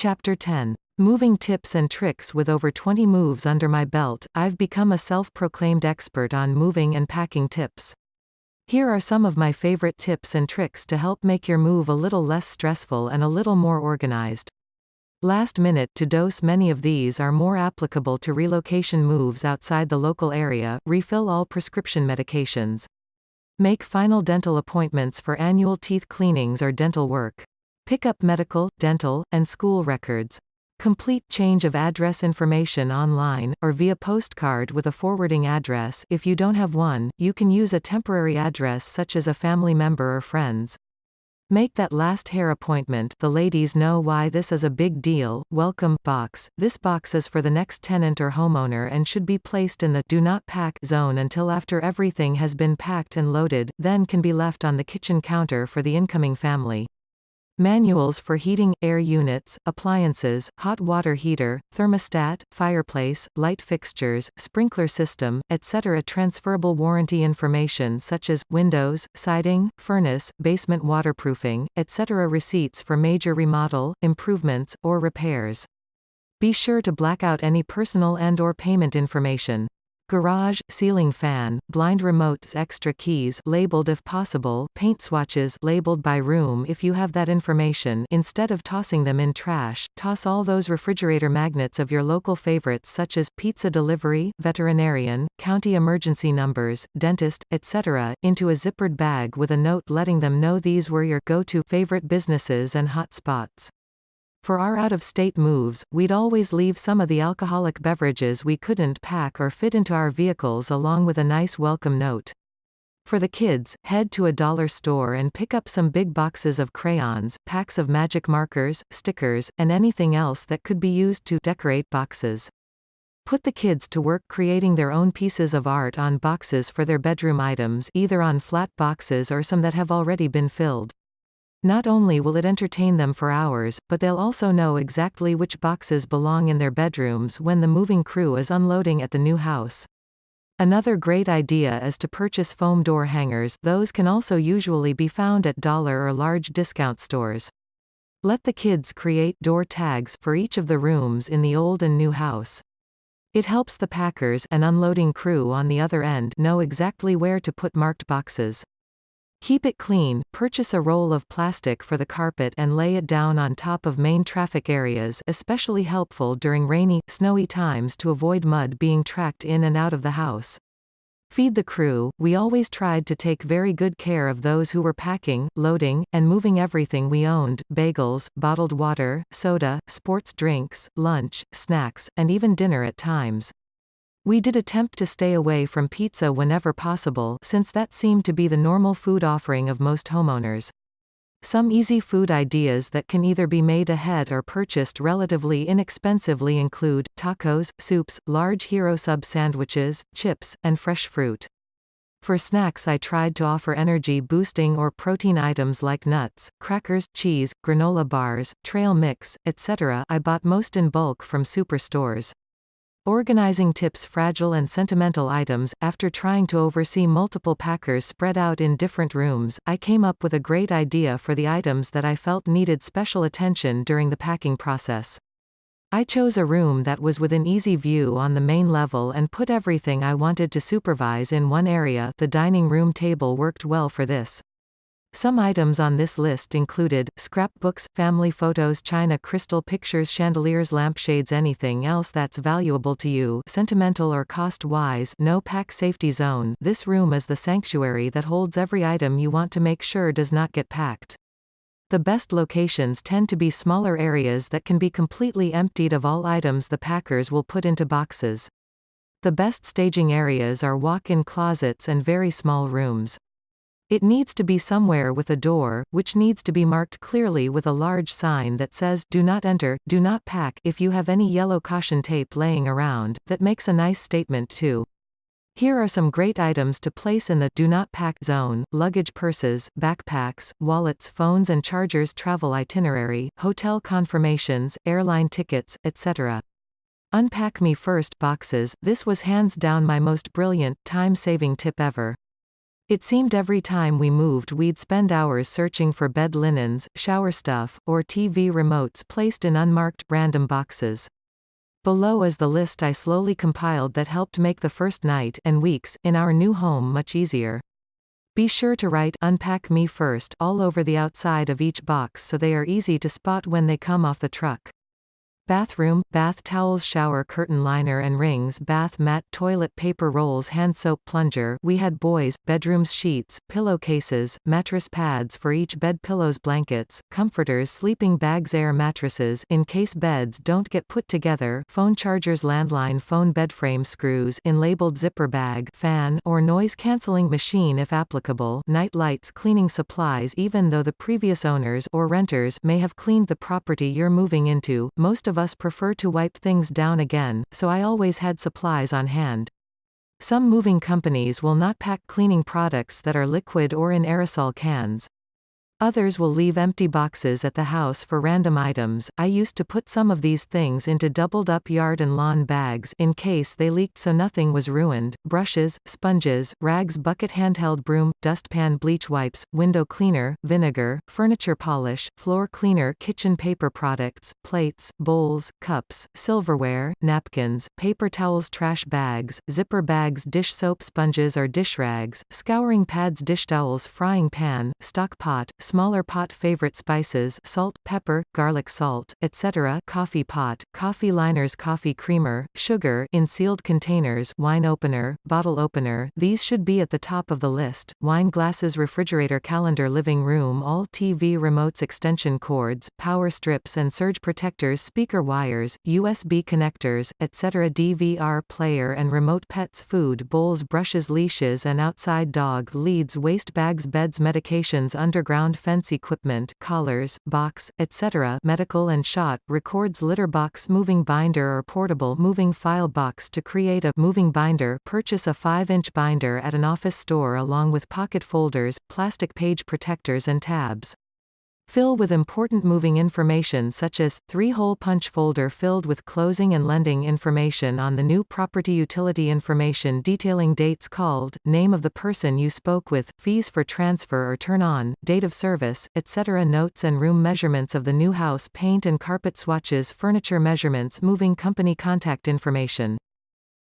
Chapter 10. Moving tips and tricks. With over 20 moves under my belt, I've become a self-proclaimed expert on moving and packing tips. Here are some of my favorite tips and tricks to help make your move a little less stressful and a little more organized. Last minute to dose. Many of these are more applicable to relocation moves outside the local area. Refill all prescription medications. Make final dental appointments for annual teeth cleanings or dental work. Pick up medical, dental, and school records. Complete change of address information online, or via postcard with a forwarding address. If you don't have one, you can use a temporary address such as a family member or friends. Make that last hair appointment. The ladies know why this is a big deal. Welcome box. This box is for the next tenant or homeowner and should be placed in the do not pack zone until after everything has been packed and loaded, then can be left on the kitchen counter for the incoming family. Manuals for heating, air units, appliances, hot water heater, thermostat, fireplace, light fixtures, sprinkler system, etc. Transferable warranty information such as windows, siding, furnace, basement waterproofing, etc. Receipts for major remodel, improvements, or repairs. Be sure to black out any personal and/or payment information. Garage, ceiling fan, blind remotes, extra keys labeled if possible, paint swatches labeled by room if you have that information. Instead of tossing them in trash, toss all those refrigerator magnets of your local favorites such as pizza delivery, veterinarian, county emergency numbers, dentist, etc. into a zippered bag with a note letting them know these were your go-to favorite businesses and hot spots. For our out-of-state moves, we'd always leave some of the alcoholic beverages we couldn't pack or fit into our vehicles along with a nice welcome note. For the kids, head to a dollar store and pick up some big boxes of crayons, packs of magic markers, stickers, and anything else that could be used to decorate boxes. Put the kids to work creating their own pieces of art on boxes for their bedroom items, either on flat boxes or some that have already been filled. Not only will it entertain them for hours, but they'll also know exactly which boxes belong in their bedrooms when the moving crew is unloading at the new house. Another great idea is to purchase foam door hangers. Those can also usually be found at dollar or large discount stores. Let the kids create door tags for each of the rooms in the old and new house. It helps the packers and unloading crew on the other end know exactly where to put marked boxes. Keep it clean. Purchase a roll of plastic for the carpet and lay it down on top of main traffic areas, especially helpful during rainy, snowy times to avoid mud being tracked in and out of the house. Feed the crew. We always tried to take very good care of those who were packing, loading, and moving everything we owned: bagels, bottled water, soda, sports drinks, lunch, snacks, and even dinner at times. We did attempt to stay away from pizza whenever possible, since that seemed to be the normal food offering of most homeowners. Some easy food ideas that can either be made ahead or purchased relatively inexpensively include tacos, soups, large hero sub sandwiches, chips, and fresh fruit. For snacks, I tried to offer energy-boosting or protein items like nuts, crackers, cheese, granola bars, trail mix, etc. I bought most in bulk from superstores. Organizing tips: fragile and sentimental items. After trying to oversee multiple packers spread out in different rooms, I came up with a great idea for the items that I felt needed special attention during the packing process. I chose a room that was within easy view on the main level and put everything I wanted to supervise in one area. The dining room table worked well for this. Some items on this list included scrapbooks, family photos, china, crystal pictures, chandeliers, lampshades. Anything else that's valuable to you, sentimental or cost-wise. No pack safety zone. This room is the sanctuary that holds every item you want to make sure does not get packed. The best locations tend to be smaller areas that can be completely emptied of all items the packers will put into boxes. The best staging areas are walk-in closets and very small rooms. It needs to be somewhere with a door, which needs to be marked clearly with a large sign that says, "Do not enter, do not pack." If you have any yellow caution tape laying around, that makes a nice statement too. Here are some great items to place in the do not pack zone: luggage, purses, backpacks, wallets, phones and chargers, travel itinerary, hotel confirmations, airline tickets, etc. Unpack me first boxes. This was hands down my most brilliant, time-saving tip ever. It seemed every time we moved we'd spend hours searching for bed linens, shower stuff, or TV remotes placed in unmarked, random boxes. Below is the list I slowly compiled that helped make the first night and weeks in our new home much easier. Be sure to write "Unpack Me First" all over the outside of each box so they are easy to spot when they come off the truck. Bathroom, bath towels, shower curtain liner and rings, bath mat, toilet paper rolls, hand soap, plunger. We had boys, bedrooms, sheets, pillowcases, mattress pads for each bed, pillows, blankets, comforters, sleeping bags, air mattresses in case beds don't get put together, phone chargers, landline phone, bed frame screws in labeled zipper bag, fan or noise cancelling machine if applicable, night lights, cleaning supplies. Even though the previous owners or renters may have cleaned the property you're moving into, most of us prefer to wipe things down again, so I always had supplies on hand. Some moving companies will not pack cleaning products that are liquid or in aerosol cans. Others will leave empty boxes at the house for random items. I used to put some of these things into doubled-up yard and lawn bags in case they leaked so nothing was ruined. Brushes, sponges, rags, bucket, handheld broom, dustpan, bleach wipes, window cleaner, vinegar, furniture polish, floor cleaner, kitchen paper products, plates, bowls, cups, silverware, napkins, paper towels, trash bags, zipper bags, dish soap, sponges or dish rags, scouring pads, dish towels, frying pan, stock pot, smaller pot, favorite spices, salt, pepper, garlic salt, etc., coffee pot, coffee liners, coffee creamer, sugar in sealed containers, wine opener, bottle opener. These should be at the top of the list. Wine glasses, refrigerator, calendar, living room, all TV remotes, extension cords, power strips and surge protectors, speaker wires, USB connectors, etc., DVR player and remote, pets, food bowls, brushes, leashes and outside dog leads, waste bags, beds, medications, underground fence equipment, collars, box, etc., medical and shot, records, litter box, moving binder or portable moving file box. To create a moving binder, purchase a 5-inch binder at an office store along with pocket folders, plastic page protectors and tabs. Fill with important moving information such as 3-hole punch folder filled with closing and lending information on the new property, utility information detailing dates called, name of the person you spoke with, fees for transfer or turn on, date of service, etc., notes and room measurements of the new house, paint and carpet swatches, furniture measurements, moving company contact information.